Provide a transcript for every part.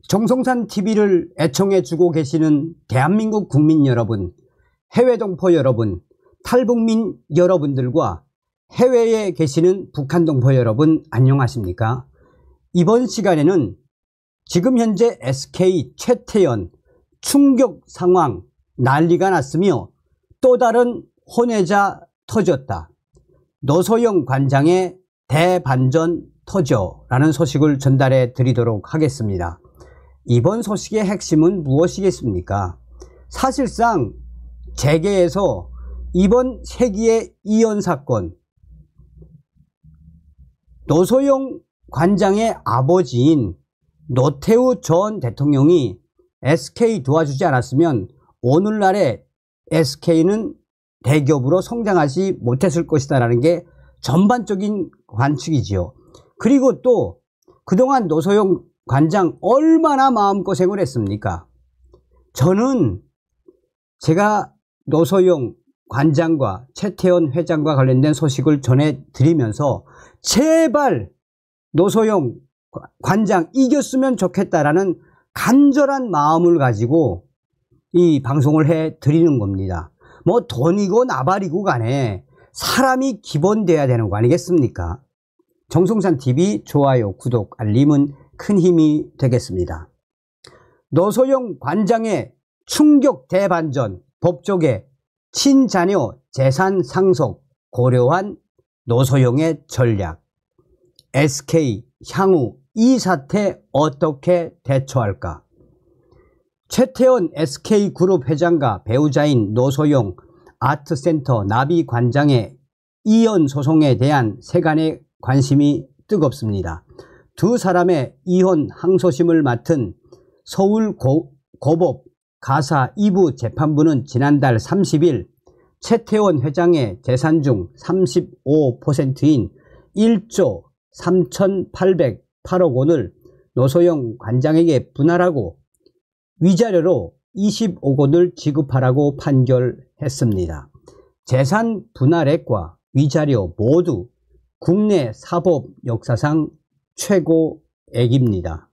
정성산 TV를 애청해 주고 계시는 대한민국 국민 여러분, 해외 동포 여러분, 탈북민 여러분들과 해외에 계시는 북한 동포 여러분 안녕하십니까? 이번 시간에는 지금 현재 SK 최태원 충격 상황 난리가 났으며 또 다른 혼외자 터졌다. 노소영 관장의 대반전 터져라는 소식을 전달해 드리도록 하겠습니다. 이번 소식의 핵심은 무엇이겠습니까? 사실상 재계에서 이번 세기의 이혼 사건, 노소영 관장의 아버지인 노태우 전 대통령이 SK 도와주지 않았으면 오늘날의 SK는 대기업으로 성장하지 못했을 것이다 라는 게 전반적인 관측이지요. 그리고 또 그동안 노소영 관장 얼마나 마음고생을 했습니까? 저는 제가 노소영 관장과 최태원 회장과 관련된 소식을 전해드리면서 제발 노소영 관장 이겼으면 좋겠다라는 간절한 마음을 가지고 이 방송을 해드리는 겁니다. 뭐 돈이고 나발이고 간에 사람이 기본 돼야 되는 거 아니겠습니까? 정성산TV 좋아요, 구독, 알림은 큰 힘이 되겠습니다. 노소영 관장의 충격 대반전, 법조계 친자녀 재산 상속 고려한 노소영의 전략, SK 향후 이 사태 어떻게 대처할까? 최태원 SK그룹 회장과 배우자인 노소영 아트센터 나비 관장의 이혼 소송에 대한 세간의 관심이 뜨겁습니다. 두 사람의 이혼 항소심을 맡은 서울고법 가사 2부 재판부는 지난달 30일 최태원 회장의 재산 중 35%인 1조 3,808억 원을 노소영 관장에게 분할하고 위자료로 20억 원을 지급하라고 판결했습니다. 재산 분할액과 위자료 모두 국내 사법 역사상 최고액입니다.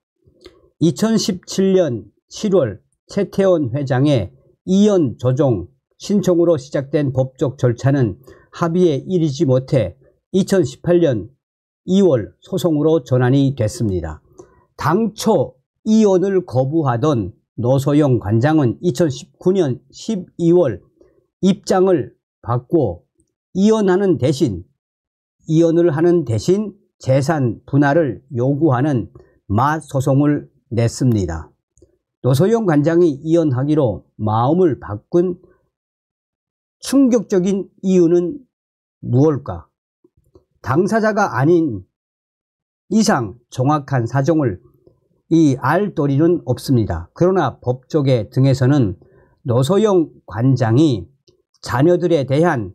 2017년 7월 최태원 회장의 이혼 조정 신청으로 시작된 법적 절차는 합의에 이르지 못해 2018년 2월 소송으로 전환이 됐습니다. 당초 이혼을 거부하던 노소영 관장은 2019년 12월 입장을 바꿔 이혼을 하는 대신 재산 분할을 요구하는 맞소송을 냈습니다. 노소영 관장이 이혼하기로 마음을 바꾼 충격적인 이유는 무엇일까? 당사자가 아닌 이상 정확한 사정을 알 도리는 없습니다. 그러나 법조계 등에서는 노소영 관장이 자녀들에 대한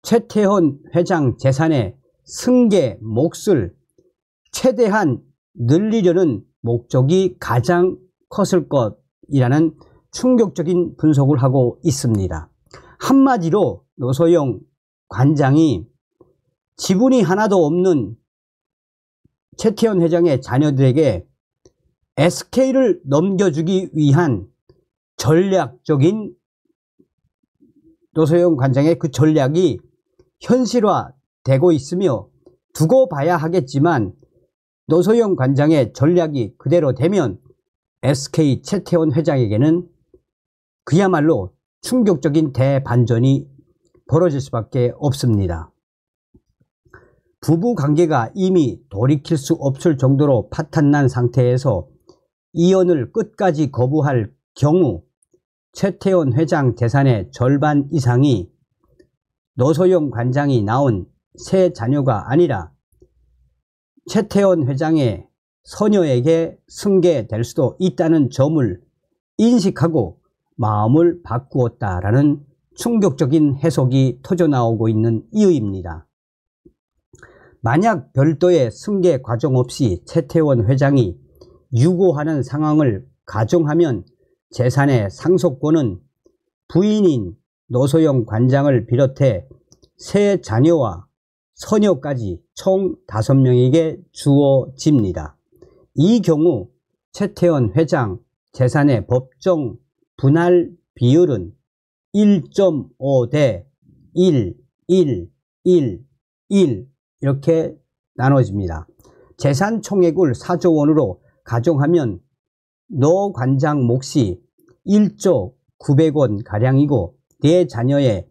최태원 회장 재산의 승계 몫을 최대한 늘리려는 목적이 가장 컸을 것이라는 충격적인 분석을 하고 있습니다. 한마디로 노소영 관장이 지분이 하나도 없는 최태원 회장의 자녀들에게 SK를 넘겨주기 위한 전략적인 노소영 관장의 그 전략이 현실화되고 있으며 두고 봐야 하겠지만 노소영 관장의 전략이 그대로 되면 SK 최태원 회장에게는 그야말로 충격적인 대반전이 벌어질 수밖에 없습니다. 부부 관계가 이미 돌이킬 수 없을 정도로 파탄난 상태에서 이혼을 끝까지 거부할 경우 최태원 회장 재산의 절반 이상이 노소영 관장이 낳은 새 자녀가 아니라 최태원 회장의 서녀에게 승계될 수도 있다는 점을 인식하고 마음을 바꾸었다라는 충격적인 해석이 터져나오고 있는 이유입니다. 만약 별도의 승계 과정 없이 최태원 회장이 유고하는 상황을 가정하면 재산의 상속권은 부인인 노소영 관장을 비롯해 세 자녀와 서녀까지 총 5명에게 주어집니다. 이 경우 최태원 회장 재산의 법정 분할 비율은 1.5 대 1, 1, 1, 1 이렇게 나눠집니다. 재산 총액을 4조 원으로 가정하면 노 관장 몫이 1조 900원 가량이고 4명의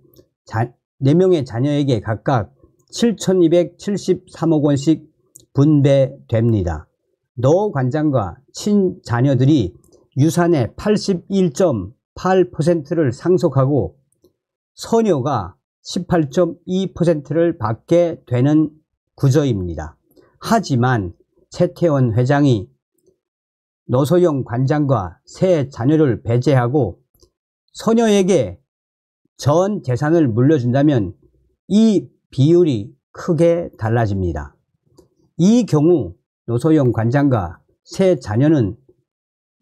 자녀에게 각각 7,273억 원씩 분배됩니다. 노 관장과 친자녀들이 유산의 81.8%를 상속하고 서녀가 18.2%를 받게 되는 구조입니다. 하지만 최태원 회장이 노소영 관장과 세 자녀를 배제하고 서녀에게 전 재산을 물려준다면 이 비율이 크게 달라집니다. 이 경우 노소영 관장과 세 자녀는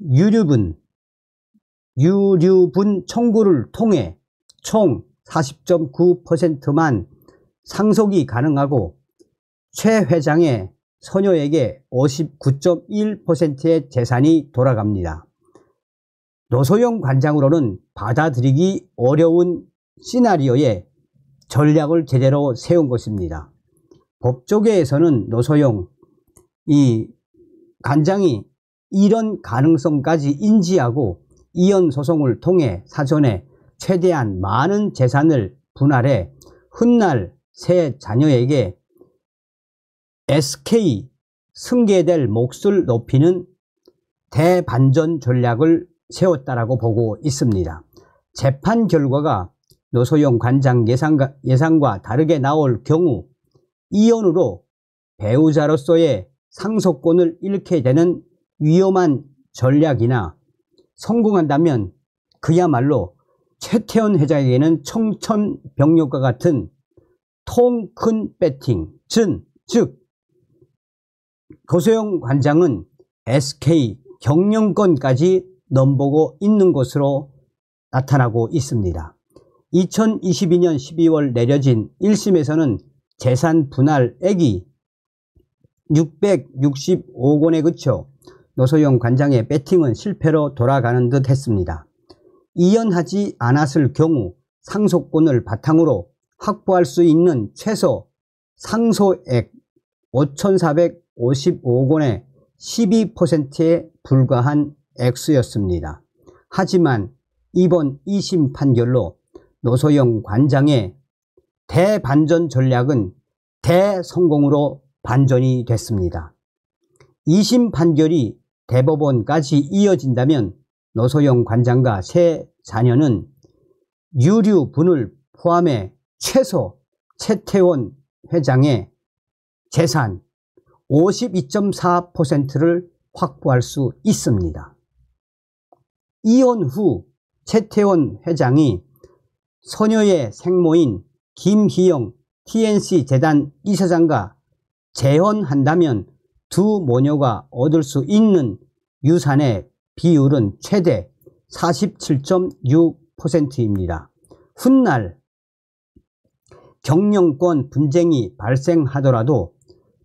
유류분 청구를 통해 총 40.9%만 상속이 가능하고 최 회장의 서녀에게 59.1%의 재산이 돌아갑니다. 노소영 관장으로는 받아들이기 어려운 시나리오에 전략을 제대로 세운 것입니다. 법조계에서는 노소영 관장이 이런 가능성까지 인지하고 이혼 소송을 통해 사전에 최대한 많은 재산을 분할해 훗날 세 자녀에게 SK 승계될 몫을 높이는 대반전 전략을 세웠다라고 보고 있습니다. 재판 결과가 노소영 관장 예상과 다르게 나올 경우 이혼으로 배우자로서의 상속권을 잃게 되는 위험한 전략이나 성공한다면 그야말로 최태원 회장에게는 청천벽력과 같은 통 큰 배팅, 즉 노소영 관장은 SK 경영권까지 넘보고 있는 것으로 나타나고 있습니다. 2022년 12월 내려진 1심에서는 재산 분할액이 665억 원에 그쳐 노소영 관장의 배팅은 실패로 돌아가는 듯 했습니다. 이혼하지 않았을 경우 상속권을 바탕으로 확보할 수 있는 최소 상소액 5,455억 원의 12%에 불과한 액수였습니다. 하지만 이번 2심 판결로 노소영 관장의 대반전 전략은 대성공으로 반전이 됐습니다. 2심 판결이 대법원까지 이어진다면 노소영 관장과 세 자녀는 유류분을 포함해 최소 최태원 회장의 재산 52.4%를 확보할 수 있습니다. 이혼 후 최태원 회장이 서녀의 생모인 김희영 TNC 재단 이사장과 재혼한다면 두 모녀가 얻을 수 있는 유산의 비율은 최대 47.6%입니다. 훗날 경영권 분쟁이 발생하더라도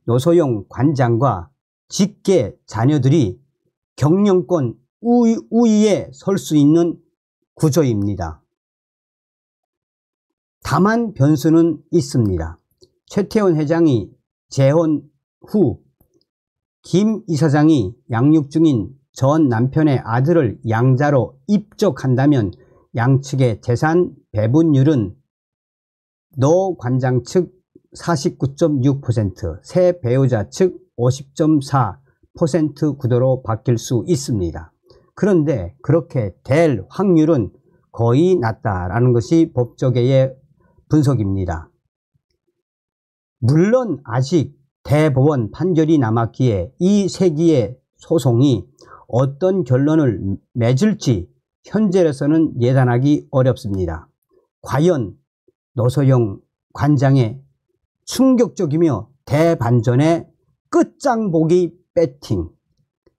노소영 관장과 직계 자녀들이 경영권 우위에 설 수 있는 구조입니다. 다만 변수는 있습니다. 최태원 회장이 재혼 후 김 이사장이 양육 중인 전 남편의 아들을 양자로 입적한다면 양측의 재산 배분율은 노 관장 측 49.6%, 새 배우자 측 50.4% 구도로 바뀔 수 있습니다. 그런데 그렇게 될 확률은 거의 낮다라는 것이 법조계의 분석입니다. 물론 아직 대법원 판결이 남았기에 이 세기의 소송이 어떤 결론을 맺을지 현재로서는 예단하기 어렵습니다. 과연 노소영 관장의 충격적이며 대반전의 끝장보기 배팅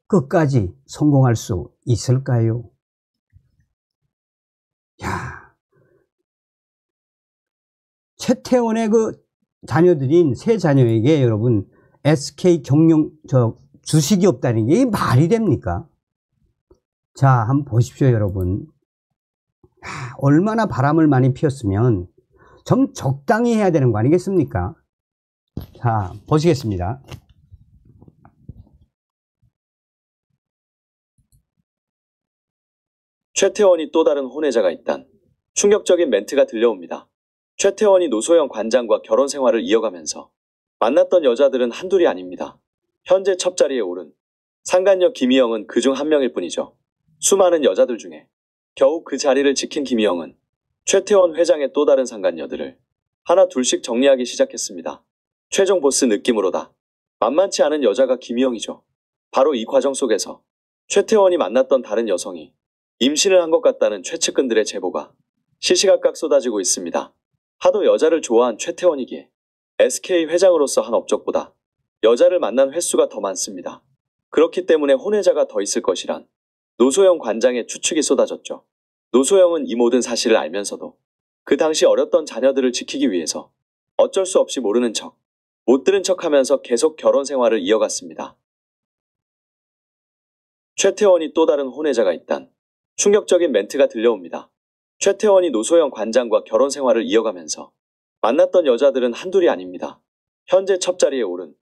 끝까지 성공할 수 있을까요? 최태원의 그 자녀들인 세 자녀에게 여러분 SK 주식이 없다는 게 말이 됩니까? 자, 한번 보십시오, 여러분. 얼마나 바람을 많이 피웠으면 좀 적당히 해야 되는 거 아니겠습니까? 자, 보시겠습니다. 최태원이 또 다른 혼외자가 있단 충격적인 멘트가 들려옵니다. 최태원이 노소영 관장과 결혼 생활을 이어가면서 만났던 여자들은 한둘이 아닙니다. 현재 첫 자리에 오른 상간녀 김희영은 그중 한 명일 뿐이죠. 수많은 여자들 중에 겨우 그 자리를 지킨 김희영은 최태원 회장의 또 다른 상간녀들을 하나 둘씩 정리하기 시작했습니다. 최종 보스 느낌으로다. 만만치 않은 여자가 김희영이죠. 바로 이 과정 속에서 최태원이 만났던 다른 여성이 임신을 한 것 같다는 최측근들의 제보가 시시각각 쏟아지고 있습니다. 하도 여자를 좋아한 최태원이기에 SK 회장으로서 한 업적보다 여자를 만난 횟수가 더 많습니다. 그렇기 때문에 혼외자가 더 있을 것이란 노소영 관장의 추측이 쏟아졌죠. 노소영은 이 모든 사실을 알면서도 그 당시 어렸던 자녀들을 지키기 위해서 어쩔 수 없이 모르는 척, 못 들은 척하면서 계속 결혼 생활을 이어갔습니다. 최태원이 또 다른 혼외자가 있단 충격적인 멘트가 들려옵니다. 최태원이 노소영 관장과 결혼 생활을 이어가면서 만났던 여자들은 한둘이 아닙니다. 현재 첫 자리에 오른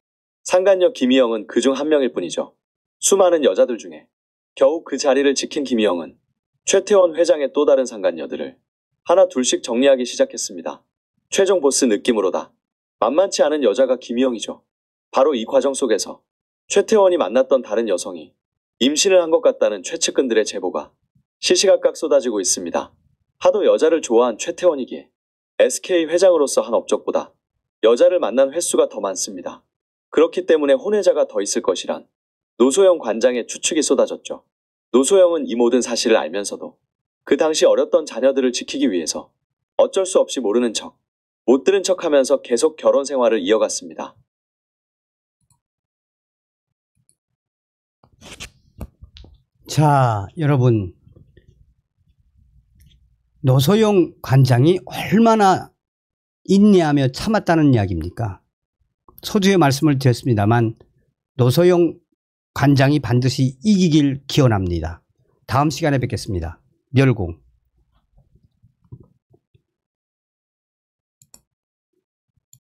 상간녀 김희영은 그중 한 명일 뿐이죠. 수많은 여자들 중에 겨우 그 자리를 지킨 김희영은 최태원 회장의 또 다른 상간녀들을 하나 둘씩 정리하기 시작했습니다. 최종 보스 느낌으로다. 만만치 않은 여자가 김희영이죠. 바로 이 과정 속에서 최태원이 만났던 다른 여성이 임신을 한 것 같다는 최측근들의 제보가 시시각각 쏟아지고 있습니다. 하도 여자를 좋아한 최태원이기에 SK 회장으로서 한 업적보다 여자를 만난 횟수가 더 많습니다. 그렇기 때문에 혼외자가 더 있을 것이란 노소영 관장의 추측이 쏟아졌죠. 노소영은 이 모든 사실을 알면서도 그 당시 어렸던 자녀들을 지키기 위해서 어쩔 수 없이 모르는 척, 못 들은 척하면서 계속 결혼 생활을 이어갔습니다. 자, 여러분, 노소영 관장이 얼마나 인내하며 참았다는 이야기입니까? 소주의 말씀을 드렸습니다만 노소영 관장이 반드시 이기길 기원합니다. 다음 시간에 뵙겠습니다. 멸공.